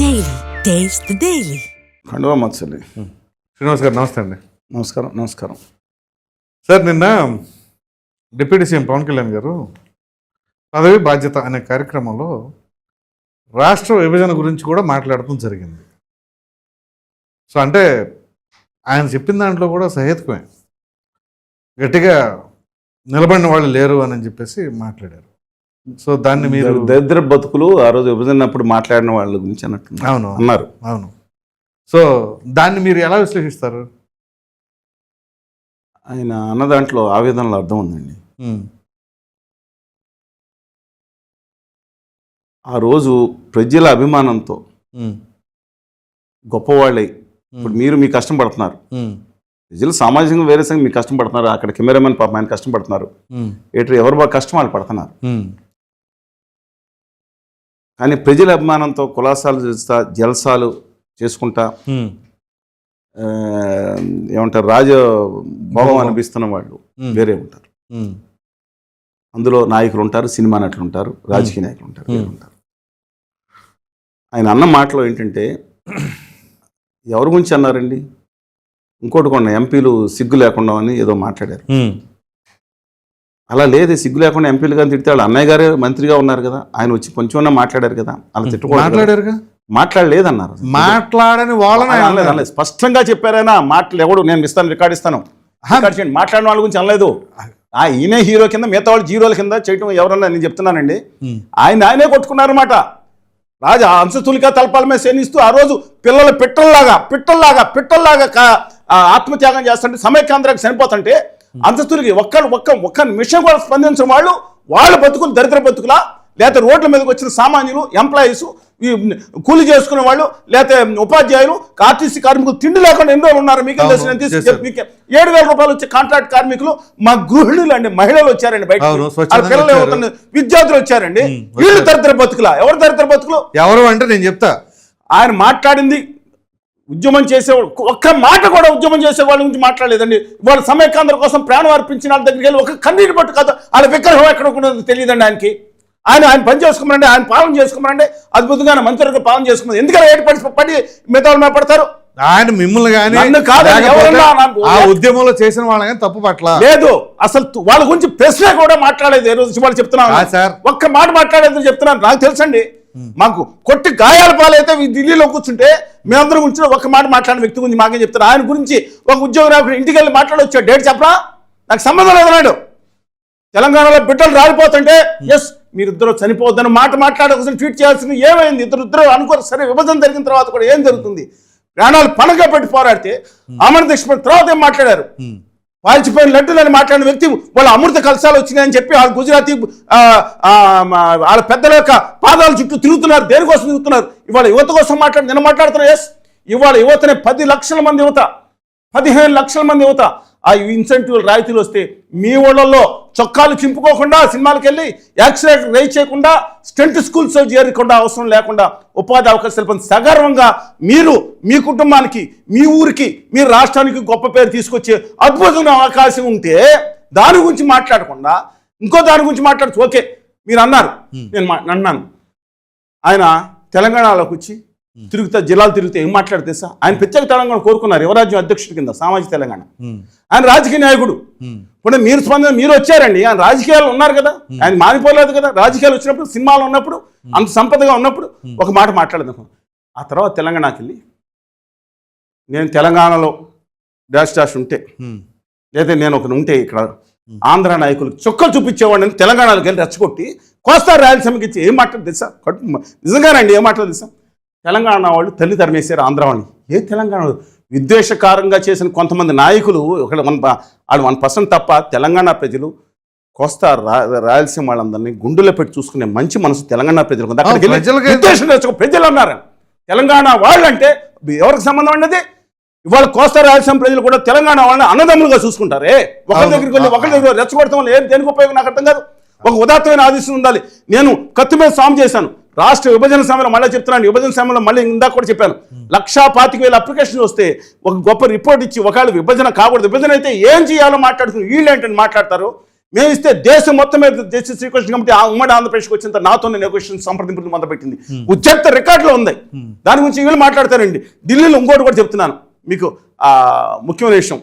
Daily taste the daily. ఖండవ మత్సలి శ్రీనివాస్ గారు నమస్తే అండి. నమస్కారం సార్, నిన్న డిప్యూటీ సీఎం పవన్ కళ్యాణ్ గారు పదవి బాధ్యత అనే కార్యక్రమంలో రాష్ట్ర విభజన గురించి కూడా మాట్లాడటం జరిగింది. సో అంటే ఆయన చెప్పిన దాంట్లో కూడా సహేతుకమే, గట్టిగా నిలబడిన వాళ్ళు లేరు అని చెప్పేసి మాట్లాడారు. సో దాన్ని మీరు దరిద్ర బతుకులు ఆ రోజు విభజనప్పుడు మాట్లాడిన వాళ్ళ గురించి అన్నట్టు అవును అన్నారు. అవును. సో దాన్ని మీరు ఎలా విశ్లేషిస్తారు? ఆయన అన్న దాంట్లో ఆవేదనలో అర్థం ఉందండి. ఆ రోజు ప్రజల అభిమానంతో గొప్పవాళ్ళై ఇప్పుడు మీరు మీ కష్టం పడుతున్నారు, ప్రజలు సామాజికంగా వేరే సంగతి మీకు కష్టం పడుతున్నారు, అక్కడ కెమెరామెన్ పాప ఆయన కష్టం పడుతున్నారు, ఏటర్ ఎవరు బాగా కష్టం వాళ్ళు పడుతున్నారు. కానీ ప్రజల అభిమానంతో కులాసాలు చేస్తా జలసాలు చేసుకుంటా ఏమంటారు రాజభోగం అనిపిస్తున్న వాళ్ళు వేరే ఉంటారు. అందులో నాయకులు ఉంటారు, సినిమా నటులు ఉంటారు, రాజకీయ నాయకులు ఉంటారు, వేరే ఉంటారు. ఆయన అన్న మాటలో ఏంటంటే ఎవరి గురించి అన్నారండి, ఇంకోటి కొన్ని ఎంపీలు సిగ్గు లేకుండా అని ఏదో మాట్లాడారు. అలా లేదు, సిగ్గు లేకుండా ఎంపీలు కానీ తిడితే వాళ్ళు అన్నయ్య గారే మంత్రిగా ఉన్నారు కదా, ఆయన వచ్చి కొంచెం మాట్లాడారు కదా, అలా తిట్టుకోవడం మాట్లాడలేదన్నారు. మాట్లాడని వాళ్ళని స్పష్టంగా చెప్పారైనా మాటలు ఎవడు నేను ఇస్తాను రికార్డు ఇస్తాను మాట్లాడిన వాళ్ళ గురించి అనలేదు. ఈయనే హీరో కింద మిగతా వాళ్ళు జీరోల కింద చేయటం ఎవరన్నా నేను చెప్తున్నానండి. ఆయనే కొట్టుకున్నారన్నమాట. రాజా అంశతులిక తలపాల మీద శనిస్తూ ఆ రోజు పిల్లలు పిట్టల్లాగా ఆత్మత్యాగం చేస్తుంటే సమైక్యాంధ్రానికి చనిపోతుంటే అంశతులికి ఒక్క నిమిషం కూడా స్పందించిన వాళ్ళ బతుకులు దరిద్ర బతుకులా, లేకపోతే రోడ్ల మీదకి వచ్చిన సామాన్యులు, ఎంప్లాయీస్, కూలి చేసుకునే వాళ్ళు, లేకపోతే ఉపాధ్యాయులు, ఆర్టీసీ కార్మికులు తిండి లేకుండా ఎన్నో ఉన్నారు. మీకు 7,000 రూపాయలు వచ్చే కాంట్రాక్ట్ కార్మికులు, మా గృహిణులు అండి, మహిళలు వచ్చారండి, బయట పిల్లలు ఏమవుతుంది, విద్యార్థులు వచ్చారండి. వీళ్ళు దరిద్ర బతుకులా? ఎవరు దరిద్ర బతుకులు? ఎవరు అంటే నేను చెప్తా. ఆయన మాట్లాడింది ఉద్యమం చేసేవాళ్ళు, ఒక్క మాట కూడా ఉద్యమం చేసే వాళ్ళ గురించి మాట్లాడలేదండి. వాళ్ళ సమైక్యాంధ్ర కోసం ప్రాణం అర్పించిన వాళ్ళ దగ్గరికి వెళ్ళి ఒక కన్నీటి పట్టు కాదు, వాళ్ళ విగ్రహం ఎక్కడ ఉన్నదో తెలియదండి ఆయనకి. ఆయన పని చేసుకోమనండి, ఆయన పాలన చేసుకోమనండి, అద్భుతంగా మంత్రులకు పాలన చేసుకోమని ఎందుకంటే ఏడు పడి మిగతా పడతారు. ఆయన మిమ్మల్ని కానీ ఆ ఉద్యమంలో చేసిన వాళ్ళని కానీ తప్పు పట్ల లేదు, అసలు వాళ్ళ గురించి ప్రశ్న కూడా మాట్లాడలేదు. ఏ రోజు వాళ్ళు చెప్తున్నాను సార్, ఒక్క మాట మాట్లాడేది చెప్తున్నాను. నాకు తెలుసండి, మాకు కొట్టి గాయాల పాలైతే ఢిల్లీలో కూర్చుంటే మేమందరం గురించి ఒక్క మాట మాట్లాడిన వ్యక్తి గురించి మాకేం చెప్తారు. ఆయన గురించి ఒక ఉద్యోగం ఇంటికి వెళ్ళి మాట్లాడొచ్చాడు, డేట్ చెప్పరా, నాకు సంబంధం లేదన్నాడు. తెలంగాణలో బిడ్డలు రాలిపోతుంటే ఎస్ మీరిద్దరు చనిపోవద్దని మాట్లాడవలసిన ట్వీట్ చేయాల్సింది ఏమైంది? ఇద్దరు అనుకోరు. సరే, విభజన జరిగిన తర్వాత కూడా ఏం జరుగుతుంది? ప్రాణాలు పణంగా పెట్టి పోరాడితే అమృత దీక్ష తర్వాత ఏం మాట్లాడారు? వాల్చిపోయిన లడ్డులని మాట్లాడిన వ్యక్తి వాళ్ళ అమృత కలశాలు వచ్చినాయని చెప్పి వాళ్ళ గుజరాతీ వాళ్ళ పెద్దల యొక్క పాదాల చుట్టూ తిరుగుతున్నారు. దేనికోసం తిరుగుతున్నారు? ఇవాళ యువత కోసం నిన్న మాట్లాడుతున్నారు. ఎస్, ఇవాళ యువతనే 10 లక్షల మంది యువత, 15 లక్షల మంది యువత ఆ ఇన్సెంటివ్ రాయితీలు వస్తే మీ ఊళ్ళల్లో చొక్కాలు చింపుకోకుండా సినిమాలకు వెళ్ళి యాక్సిడెంట్ రైజ్ చేయకుండా స్టెంట్ స్కూల్స్ చేరకుండా అవసరం లేకుండా ఉపాధి అవకాశాలు సగర్వంగా మీరు మీ కుటుంబానికి, మీ ఊరికి, మీ రాష్ట్రానికి గొప్ప పేరు తీసుకొచ్చే అద్భుతమైన అవకాశం ఉంటే దాని గురించి మాట్లాడకుండా ఇంకో దాని గురించి మాట్లాడచ్చు. ఓకే, మీరు అన్నారు, నేను అన్నాను. ఆయన తెలంగాణలోకి వచ్చి జిల్లాలు తిరిగితే ఏం మాట్లాడితే సార్, ఆయన ప్రత్యేక తెలంగాణ కోరుకున్నారు, యువరాజ్యం అధ్యక్షుడి కింద సామాజిక తెలంగాణ. ఆయన రాజకీయ నాయకుడు. ఇప్పుడు మీరు మీరు వచ్చారండి, ఆయన రాజకీయాలు ఉన్నారు కదా, ఆయన మారిపోలేదు కదా. రాజకీయాలు వచ్చినప్పుడు, సినిమాలు ఉన్నప్పుడు, అంత సంపదగా ఉన్నప్పుడు ఒక మాట మాట్లాడదాం. ఆ తర్వాత తెలంగాణకి వెళ్ళి నేను తెలంగాణలో డాష్ ఉంటే, లేదా నేను ఉంటే ఇక్కడ ఆంధ్ర నాయకులకు చుక్కలు చూపించేవాడిని తెలంగాణలోకి వెళ్ళి రెచ్చగొట్టి కోస్తా రాయలసీమకి ఇచ్చి ఏం మాట్లాడు తెలుసా? నిజంగానండి, ఏం మాట్లాడు తెలుసా? తెలంగాణ వాళ్ళు తల్లి తరిమేశారు ఆంధ్ర వాళ్ళని. ఏ తెలంగాణ విద్వేషకారంగా చేసిన కొంతమంది నాయకులు, వాళ్ళు 1% తప్ప తెలంగాణ ప్రజలు కోస్తా రాయలసీమ వాళ్ళందరినీ గుండెలో పెట్టి చూసుకునే మంచి మనసు తెలంగాణ ప్రజలకు. ప్రజలు అన్నారు తెలంగాణ వాళ్ళు అంటే ఎవరికి సంబంధం అండి? ఇవాళ కోస్తా రాయలసీమ ప్రజలు కూడా తెలంగాణ వాళ్ళని అన్నదమ్ములుగా చూసుకుంటారే. ఒకరి దగ్గరికి వెళ్ళి ఒకరి దగ్గర రెచ్చగొడతాం వల్ల ఏం దేనికి ఉపయోగం నాకు అర్థం కాదు. ఒక ఉదాత్తమైన ఆదేశం ఉండాలి. నేను కత్తి మీద సాము చేశాను. రాష్ట్ర విభజన సమయంలో మళ్ళీ చెప్తున్నాను, విభజన సమయంలో మళ్ళీ ఇందాక కూడా చెప్పాను, 1,25,000 అప్లికేషన్ వస్తే ఒక గొప్ప రిపోర్ట్ ఇచ్చి ఒకవేళ విభజన కాకూడదు, విభజన అయితే ఏం చేయాలో మాట్లాడుకుని వీళ్ళేంటని మాట్లాడతారు. మేము ఇస్తే దేశం మొత్తం మీద జస్టిస్ శ్రీకృష్ణ కమిటీ ఆ ఉమ్మడి ఆంధ్రప్రదేశ్కి వచ్చినంత నాతో నెగోషియేషన్ సంప్రదింపులు మొదలుపెట్టింది. ఉద్యోక్త రికార్డులో ఉంది. దాని గురించి వీళ్ళు మాట్లాడతారండి. ఢిల్లీలో ఇంకోటి కూడా చెప్తున్నాను మీకు, ముఖ్యమైన విషయం,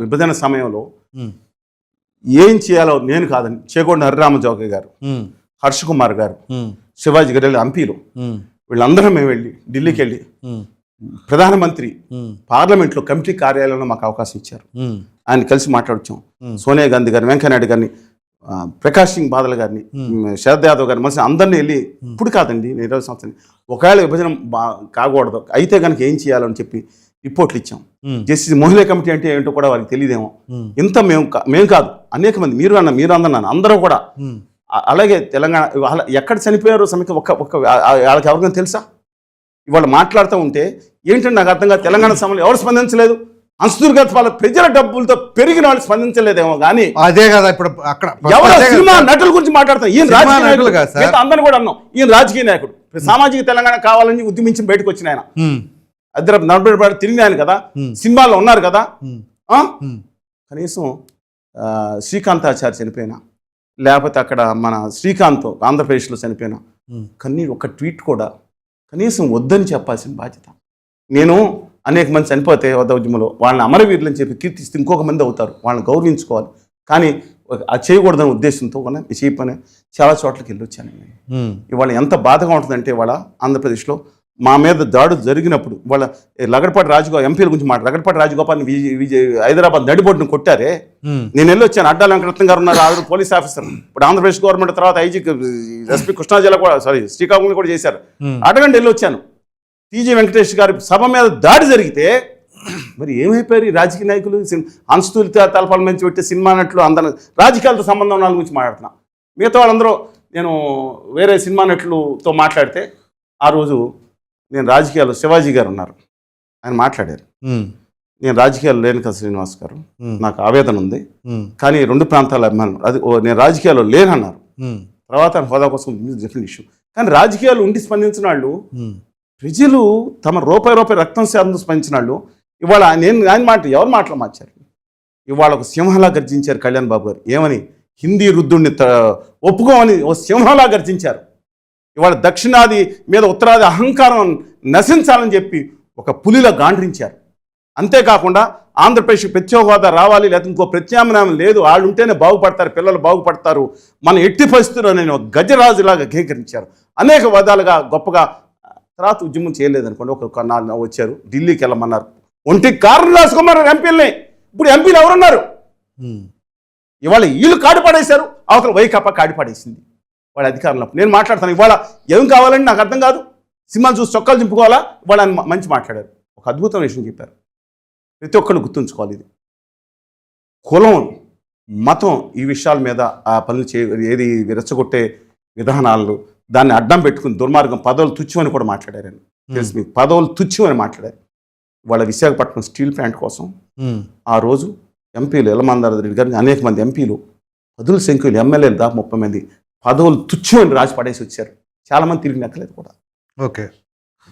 విభజన సమయంలో ఏం చేయాలో నేను కాదని చేగొండ హరిరామజోగయ్య గారు, హర్ష కుమార్ గారు, శివాజీ గారు ఎంపీలు వీళ్ళందరూ మేము వెళ్ళి ఢిల్లీకి వెళ్ళి ప్రధానమంత్రి పార్లమెంట్లో కమిటీ కార్యాలయంలో మాకు అవకాశం ఇచ్చారు. ఆయన కలిసి మాట్లాడొచ్చాం. సోనియా గాంధీ గారిని, వెంకయ్యనాయుడు గారిని, ప్రకాష్ సింగ్ బాదల్ గారిని, శరద్ యాదవ్ గారిని, మనిషి అందరినీ వెళ్ళి ఇప్పుడు కాదండి 20 సంవత్సరాలు ఒకవేళ విభజన కాకూడదు అయితే కనుక ఏం చేయాలని చెప్పి రిపోర్ట్లు ఇచ్చాం. జస్టిస్ మహిళా కమిటీ అంటే ఏంటో కూడా వారికి తెలియదేమో. ఇంత మేము కాదు, అనేక మంది, మీరు అందరూ అందరూ కూడా. అలాగే తెలంగాణ ఎక్కడ చనిపోయారో సమీక్ష వాళ్ళకి ఎవరికైనా తెలుసా? ఇవాళ మాట్లాడుతూ ఉంటే ఏంటంటే నాకు అర్థంగా తెలంగాణ సమయంలో ఎవరు స్పందించలేదు. అంశదుర్గత వాళ్ళ ప్రజల డబ్బులతో పెరిగిన వాళ్ళు స్పందించలేదేమో కానీ అదే కదా ఇప్పుడు అక్కడ ఎవరో సినిమా నటుల గురించి మాట్లాడతాం. ఈయన రాజకీయ నాయకుడు, అందరిని కూడా అన్నాం, ఈయన రాజకీయ నాయకుడు, సామాజిక తెలంగాణ కావాలని ఉద్యమించి బయటకు వచ్చిన ఆయన, అద్దరు నడబడి తిరిగిన ఆయన కదా, సినిమాలో ఉన్నారు కదా. కనీసం శ్రీకాంతాచారి చనిపోయినా, లేకపోతే అక్కడ మన శ్రీకాంత్ ఆంధ్రప్రదేశ్లో చనిపోయినా కన్నీరు ఒక ట్వీట్ కూడా కనీసం వద్దని చెప్పాల్సిన బాధ్యత. నేను అనేక మంది చనిపోతే ఉద్యమంలో వాళ్ళని అమరవీరులని చెప్పి కీర్తిస్తే ఇంకొక మంది అవుతారు, వాళ్ళని గౌరవించుకోవాలి. కానీ అది చేయకూడదనే ఉద్దేశంతో కూడా చేయపని చాలా చోట్లకి వెళ్ళి వచ్చాను. ఇవాళ ఎంత బాధగా ఉంటుందంటే, ఇవాళ ఆంధ్రప్రదేశ్లో మా మీద దాడులు జరిగినప్పుడు వాళ్ళ లగడపాటి రాజగోపాల్ ఎంపీల గురించి లగడపాటి రాజగోపాల్ని హైదరాబాద్ నడిబొడ్డును కొట్టారే. నేను వెళ్ళి వచ్చాను. అడ్డాల వెంకటరత్నం గారు ఉన్నారు, ఆవిడ పోలీస్ ఆఫీసర్. ఇప్పుడు ఆంధ్రప్రదేశ్ గవర్నమెంట్ తర్వాత ఐజీ ఎస్పీ కృష్ణా జిల్లా కూడా శ్రీకాకుళం కూడా చేశారు. అడగండి వెళ్ళి వచ్చాను. టీజీ వెంకటేష్ గారి సభ మీద దాడి జరిగితే మరి ఏమైపోయారు ఈ రాజకీయ నాయకులు? అంశతులు తలపాల మంచి పెట్టే సినిమా నటులు అందరూ రాజకీయాలతో సంబంధం ఉన్న వాళ్ళ గురించి మాట్లాడుతున్నా. మిగతా వాళ్ళందరూ నేను వేరే సినిమా నటులతో మాట్లాడితే ఆ రోజు నేను రాజకీయాల్లో శివాజీ గారు ఉన్నారు, ఆయన మాట్లాడారు. నేను రాజకీయాల్లో లేను కదా శ్రీనివాస్ గారు, నాకు ఆవేదన ఉంది, కానీ 2 ప్రాంతాల అభిమానులు అది నేను రాజకీయాల్లో లేనన్నారు. తర్వాత హోదా కోసం డిఫరెంట్ ఇష్యూ. కానీ రాజకీయాలు ఉండి స్పందించిన వాళ్ళు, ప్రజలు తమ రూపాయి రక్తం శాతం స్పందించిన వాళ్ళు ఇవాళ ఆయన మాట ఎవరు మాటలు మార్చారు? ఇవాళ ఒక సింహంలా గర్జించారు కళ్యాణ్ బాబు గారు. ఏమని? హిందీ వృద్ధుడిని ఒప్పుకోమని ఒక సింహంలా గర్జించారు. ఇవాళ దక్షిణాది మీద ఉత్తరాది అహంకారం నశించాలని చెప్పి ఒక పులిలా గాండ్రించారు. అంతేకాకుండా ఆంధ్రప్రదేశ్ ప్రత్యేక హోదా రావాలి, లేకపోతే ఇంకో ప్రత్యామ్నాయం లేదు, వాళ్ళు ఉంటేనే బాగుపడతారు, పిల్లలు బాగుపడతారు, మన ఎట్టి పరిస్థితుల్లో నేను గజరాజులాగా అంగీకరించారు. అనేక విధాలుగా గొప్పగా. తర్వాత ఉద్యమం చేయలేదనుకోండి, ఒక వచ్చారు ఢిల్లీకి వెళ్ళమన్నారు, ఒంటికి కారణం రాసుకున్నారు ఎంపీలని. ఇప్పుడు ఎంపీలు ఎవరున్నారు? ఇవాళ వీళ్ళు కాడి పడేశారు, అవతల వైకాపా కాడి పడేసింది వాళ్ళ అధికారంలో. నేను మాట్లాడతాను ఇవాళ ఏం కావాలని నాకు అర్థం కాదు. సినిమాలు చూసి చొక్కాలు చింపుకోవాలా? వాళ్ళు మంచి మాట్లాడారు, ఒక అద్భుతమైన విషయం చెప్పారు. ప్రతి ఒక్కళ్ళు గుర్తుంచుకోవాలి, ఇది కులం మతం ఈ విషయాల మీద ఆ పనులు ఏది రెచ్చగొట్టే విధానాలు దాన్ని అడ్డం పెట్టుకుని దుర్మార్గం పదవులు తుచ్చమని కూడా మాట్లాడారు. తెలుసు మీకు, పదవులు తుచ్చమని మాట్లాడారు. వాళ్ళ విశాఖపట్నం స్టీల్ ప్లాంట్ కోసం ఆ రోజు ఎంపీలు యలమందార రెడ్డి గారిని అనేక మంది ఎంపీలు, పదుల సంఖ్యలు ఎమ్మెల్యేలు దాకా 30 మంది పదవులు తుచ్చమని రాసి పడేసి వచ్చారు. చాలామంది తిరిగి నెక్కలేదు కూడా. ఓకే,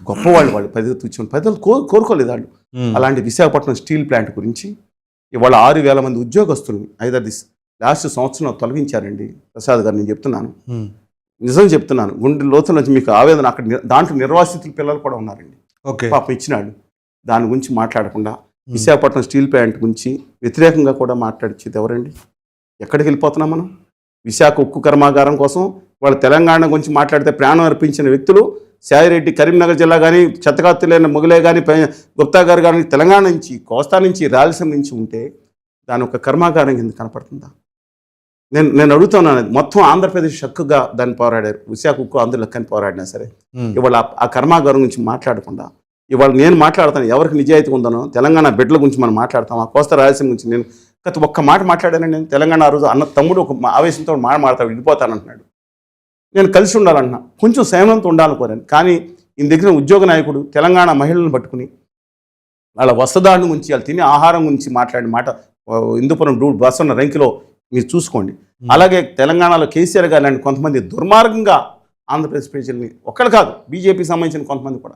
గొప్పవాళ్ళు వాళ్ళు పదవులు తుచ్చమని పదవులు కోరుకోలేదు వాళ్ళు. అలాంటి విశాఖపట్నం స్టీల్ ప్లాంట్ గురించి ఇవాళ 6,000 మంది ఉద్యోగస్తుల్ని 5 లాస్ట్ సంవత్సరంలో తొలగించారండి. ప్రసాద్ గారు, నేను చెప్తున్నాను, నిజం చెప్తున్నాను, గుండె లోతుల నుంచి మీకు ఆవేదన. అక్కడ దాంట్లో నిర్వాసితుల పిల్లలు కూడా ఉన్నారండి. ఓకే, పాపం ఇచ్చినాడు. దాని గురించి మాట్లాడకుండా విశాఖపట్నం స్టీల్ ప్లాంట్ గురించి వ్యతిరేకంగా కూడా మాట్లాడిచ్చేది ఎవరండి? ఎక్కడికి వెళ్ళిపోతున్నాం మనం? విశాఖ ఉక్కు కర్మాగారం కోసం వాళ్ళు తెలంగాణ గురించి మాట్లాడితే ప్రాణం అర్పించిన వ్యక్తులు సాయిరెడ్డి కరీంనగర్ జిల్లా కానీ, చెత్తగాతులైన మొగలే కానీ, గుప్తా గారు కానీ తెలంగాణ నుంచి, కోస్తా నుంచి, రాయలసీమ నుంచి ఉంటే దాని ఒక కర్మాగారం కింద కనపడుతుందా? నేను అడుగుతున్నాను. మొత్తం ఆంధ్రప్రదేశ్ హక్కుగా దాన్ని పోరాడారు. విశాఖ ఉక్కు అందరూ లెక్కని పోరాడినా సరే ఇవాళ ఆ కర్మాగారం గురించి మాట్లాడకుండా ఇవాళ నేను మాట్లాడతాను. ఎవరికి నిజాయితీ ఉందనో తెలంగాణ బిడ్డల గురించి మనం మాట్లాడతాం. ఆ కోస్తా రాయలసీమ గురించి నేను గత ఒక్క మాట మాట్లాడానండి. నేను తెలంగాణ ఆ రోజు అన్న తమ్ముడు ఒక ఆవేశంతో మాట్లాడతాడు, వెళ్ళిపోతానంటున్నాడు. నేను కలిసి ఉండాలన్నా, కొంచెం సంయమనంతో ఉండాలనుకోరాను. కానీ ఈయన దగ్గర ఉద్యోగ నాయకుడు తెలంగాణ మహిళలను పట్టుకుని వాళ్ళ వస్త్రదారుని గురించి, వాళ్ళు తినే ఆహారం గురించి మాట్లాడిన మాట హిందూపురం బస్ ఉన్న రంకిలో మీరు చూసుకోండి. అలాగే తెలంగాణలో కేసీఆర్ గారు లాంటి కొంతమంది దుర్మార్గంగా ఆంధ్రప్రదేశ్ ప్రజల్ని, ఒక్కడు కాదు బీజేపీకి సంబంధించిన కొంతమంది కూడా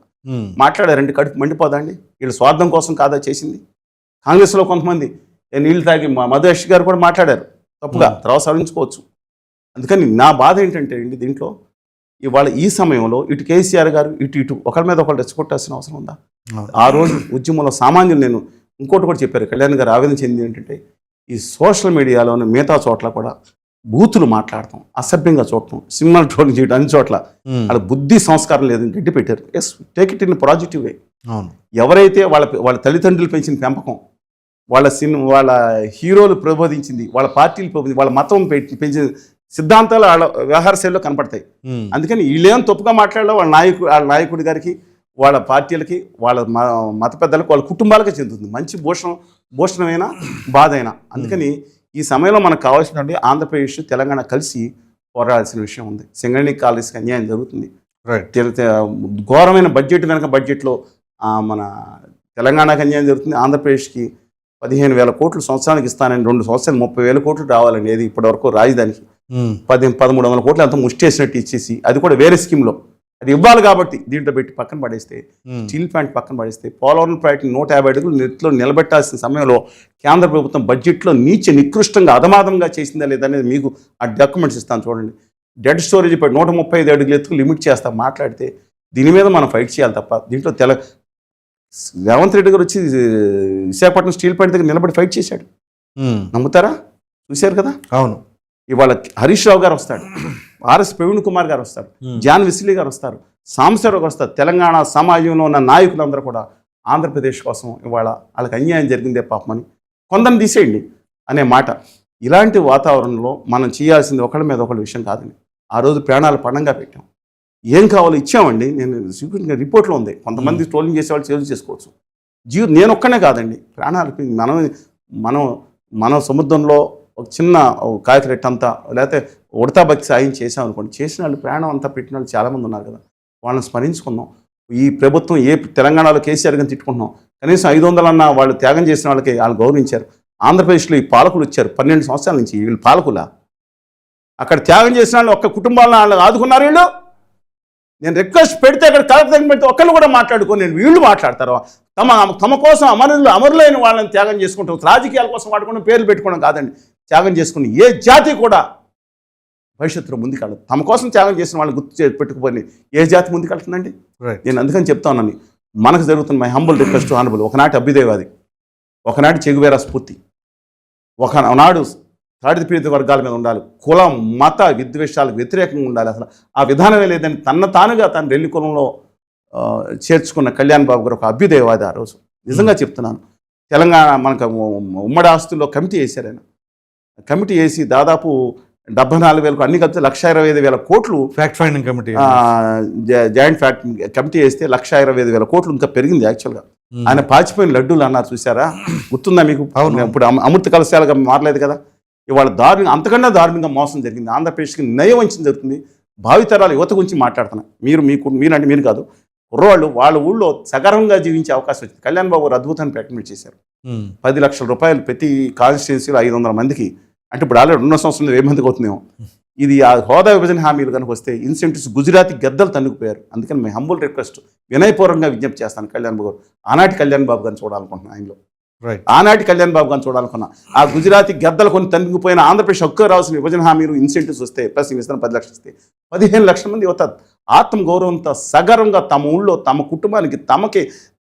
మాట్లాడారంటే కడుపు మండిపోదండి. వీళ్ళ స్వార్థం కోసం కాదా చేసింది? కాంగ్రెస్లో కొంతమంది నీళ్ళు తాగి మధుష్ గారు కూడా మాట్లాడారు తప్పుగా, తర్వాత సవరించుకోవచ్చు. అందుకని నా బాధ ఏంటంటే అండి దీంట్లో ఇవాళ ఈ సమయంలో ఇటు కేసీఆర్ గారు ఇటు ఒకరి మీద ఒకరు రెచ్చగొట్టాల్సిన అవసరం ఉందా? ఆ రోజు ఉద్యమంలో సామాన్యులు నేను ఇంకోటి కూడా చెప్పారు, కళ్యాణ్ గారు ఆవేదన చెంది ఏంటంటే ఈ సోషల్ మీడియాలోని మిగతా చోట్ల కూడా బూతులు మాట్లాడటం, అసభ్యంగా చూడటం, సినిమాలు ట్రోలింగ్ చేయడం అన్ని చోట్ల వాళ్ళ బుద్ధి సంస్కారం లేదని గడ్డి పెట్టారు. Yes, take it in positive way. ఎవరైతే వాళ్ళ తల్లిదండ్రులు పెంచిన పెంపకం, వాళ్ళ హీరోలు ప్రబోధించింది, వాళ్ళ పార్టీలు ప్రబోధించింది, వాళ్ళ మతం పెంచిన సిద్ధాంతాలు వాళ్ళ వ్యవహార శైలిలో కనపడతాయి. అందుకని వీళ్ళేం తప్పుగా మాట్లాడలో వాళ్ళ నాయకుడి గారికి, వాళ్ళ పార్టీలకి, వాళ్ళ మత పెద్దలకు, వాళ్ళ కుటుంబాలకే చెందుతుంది. మంచి భూషణమైనా బాధ అయినా. అందుకని ఈ సమయంలో మనకు కావాల్సిన ఆంధ్రప్రదేశ్ తెలంగాణ కలిసి పోరాడాల్సిన విషయం ఉంది. సింగరేణి కాలేజీకి అన్యాయం జరుగుతుంది. ఘోరమైన బడ్జెట్ కనుక బడ్జెట్లో మన తెలంగాణకి అన్యాయం జరుగుతుంది. ఆంధ్రప్రదేశ్కి 15,000 కోట్లు సంవత్సరానికి ఇస్తానని 2 సంవత్సరాలు 30,000 కోట్లు రావాలండి. ఏది ఇప్పటివరకు రాజధానికి 1,300 కోట్లు అంతా ముష్టేసినట్టు ఇచ్చేసి, అది కూడా వేరే స్కీమ్లో అది ఇవ్వాలి కాబట్టి దీంట్లో పెట్టి పక్కన పడేస్తే, స్టీల్ ప్లాంట్ పక్కన పడేస్తే, పోలవరం ప్రాజెక్టు 150 అడుగులు నెట్లో నిలబెట్టాల్సిన సమయంలో కేంద్ర ప్రభుత్వం బడ్జెట్లో నికృష్టంగా అధమాధంగా చేసిందా లేదనేది మీకు ఆ డాక్యుమెంట్స్ ఇస్తాను చూడండి. డెడ్ స్టోరేజ్ 135 అడుగులు ఎత్తుకు లిమిట్ చేస్తాం మాట్లాడితే దీని మీద మనం ఫైట్ చేయాలి తప్ప దీంట్లో రేవంత్ రెడ్డి గారు వచ్చి విశాఖపట్నం స్టీల్ ప్లాంట్ దగ్గర నిలబడి ఫైట్ చేశాడు. నమ్ముతారా? చూశారు కదా. అవును. ఇవాళ హరీష్ రావు గారు వస్తాడు, ఆర్ఎస్ ప్రవీణ్ కుమార్ గారు వస్తారు, జాన్ విసిలి గారు వస్తారు, సాంబశివరావు గారు వస్తారు. తెలంగాణ సమాజంలో ఉన్న నాయకులందరూ కూడా ఆంధ్రప్రదేశ్ కోసం ఇవాళ వాళ్ళకి అన్యాయం జరిగిందే పాపమని కొందరిని తీసేయండి అనే మాట. ఇలాంటి వాతావరణంలో మనం చేయాల్సింది ఒకళ్ళ మీద ఒకళ్ళ విషయం కాదండి. ఆ రోజు ప్రాణాలు పణంగా పెట్టాం. ఏం కావాలో ఇచ్చామండి. నేను సీక్రెట్గా రిపోర్ట్లో ఉంది. కొంతమంది ట్రోలింగ్ చేసేవాళ్ళు చేసి చేసుకోవచ్చు. నేను ఒక్కనే కాదండి, ప్రాణాలు మనం సముద్రంలో ఒక చిన్న కాయకరెట్ అంతా లేకపోతే ఉడతా భక్తి సాయం చేసాం అనుకోండి, చేసిన వాళ్ళు ప్రాణం అంతా పెట్టిన వాళ్ళు చాలామంది ఉన్నారు కదా, వాళ్ళని స్మరించుకుందాం. ఈ ప్రభుత్వం తెలంగాణలో కేసీఆర్ గారిని తిట్టుకుంటున్నాం, కనీసం 500 అన్న వాళ్ళు త్యాగం చేసిన వాళ్ళకి వాళ్ళు గౌరవించారు. ఆంధ్రప్రదేశ్లో ఈ పాలకులు వచ్చారు 12 సంవత్సరాల నుంచి, వీళ్ళు పాలకులా? అక్కడ త్యాగం చేసిన వాళ్ళు ఒక్క కుటుంబాలను వాళ్ళు ఆదుకున్నారు వీళ్ళు. నేను రిక్వెస్ట్ పెడితే అక్కడ కలెక్టర్ పెడితే ఒక్కళ్ళు కూడా మాట్లాడుకొని నేను వీళ్ళు మాట్లాడతారు. తమ కోసం అమరులైన వాళ్ళని త్యాగం చేసుకుంటాం, రాజకీయాల కోసం వాడుకోవడం, పేర్లు పెట్టుకోవడం కాదండి. త్యాగం చేసుకుని ఏ జాతి కూడా భవిష్యత్తులో ముందుకెళ్ళదు. తమ కోసం త్యాగం చేసిన వాళ్ళని గుర్తు పెట్టుకుపోయి ఏ జాతి ముందుకెళ్తుందండి? నేను అందుకని చెప్తా ఉన్నాను, మనకు జరుగుతున్న మై హంబుల్ రిక్వెస్ట్ ఆనబుల్. ఒకనాటి అభ్యుదయవాది, ఒకనాటి చెగువేరా స్ఫూర్తి, ఒకనాడు తాడిత పీడిత వర్గాల మీద ఉండాలి, కుల మత విద్వేషాలకు వ్యతిరేకంగా ఉండాలి. అసలు ఆ విధానమే లేదని తానుగా తను రెల్లి కులంలో చేర్చుకున్న కళ్యాణ్ బాబు గారు ఒక అభ్యుదయవాది. ఆ రోజు నిజంగా చెప్తున్నాను. తెలంగాణ మనకు ఉమ్మడి ఆస్తుల్లో కమిటీ వేశారు. ఆయన కమిటీ వేసి దాదాపు 74,000 అన్ని కలిపితే 1,25,000 కోట్లు fact finding committee, joint fact committee వేస్తే 1,25,000 కోట్లు ఇంకా పెరిగింది. యాక్చువల్గా ఆయన పాచిపోయిన లడ్డూలు అన్నారు, చూసారా? గుర్తుందా మీకు? ఇప్పుడు అమృత కలశాలుగా మారలేదు కదా. ఇవాళ అంతకన్నా దారుణంగా మోసం జరిగింది. ఆంధ్రప్రదేశ్కి నయవంచం జరుగుతుంది. భావితరాల యువత గురించి మాట్లాడుతున్నా. మీరంటే మీరు కాదు, కుర్రవాళ్ళు వాళ్ళ ఊళ్ళో సగర్వంగా జీవించే అవకాశం వచ్చింది. కళ్యాణ్ బాబు గారు అద్భుతాన్ని ప్రకటన చేశారు. 10 లక్షల రూపాయలు ప్రతి కాన్స్టిట్యున్సీలో 500 మందికి, అంటే ఇప్పుడు ఆల్రెడీ 2 సంవత్సరాలు 1000 మందికి అవుతుందేమో. ఇది ఆ హోదా విభజన హామీలు కనుక వస్తే ఇన్సెంటివ్స్ గుజరాతీ గద్దలు తన్నుకుపోయారు. అందుకని మీ హంబుల్ రిక్వెస్ట్, వినయపూర్వకంగా విజ్ఞప్తి చేస్తాను కళ్యాణ్ బాబు గారు. ఆనాటి కళ్యాణ్ బాబు గారిని చూడాలనుకుంటున్నాను. ఆయనలో ఆనాటి కళ్యాణ్ బాబు గారిని చూడాలనుకున్నా. ఆ గుజరాతీ గద్దలు కొన్ని తన్నుకుపోయిన ఆంధ్రప్రదేశ్ హక్కు రావాల్సిన విభజన హామీలు ఇన్సెంటివ్స్ వస్తే ప్లస్ ఇస్తాను 10 లక్షలు ఇస్తే 15 లక్షల మంది యువత ఆత్మగౌరవంతో సగర్వంగా తమ ఊళ్ళో తమ కుటుంబానికి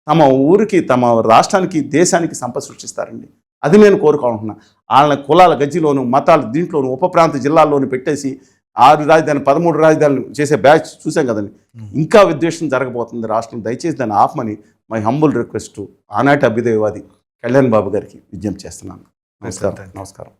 తమ ఊరికి తమ రాష్ట్రానికి దేశానికి సంపద సృష్టిస్తారండి. అది నేను కోరుకుంటున్నా. వాళ్ళ కులాల గజ్జిలోను మతాలు దీంట్లోను ఉప ప్రాంత జిల్లాల్లోనూ పెట్టేసి 6 రాజధాని 13 రాజధానులు చేసే బ్యాచ్ చూసాం కదండి. ఇంకా విద్వేషం జరగబోతుంది రాష్ట్రం. దయచేసి దాన్ని ఆపమని మై హంబుల్ రిక్వెస్ట్ ఆనాటి అభ్యుదయవాది కళ్యాణ్ బాబు గారికి విజ్ఞప్తి చేస్తున్నాను. నమస్కారం.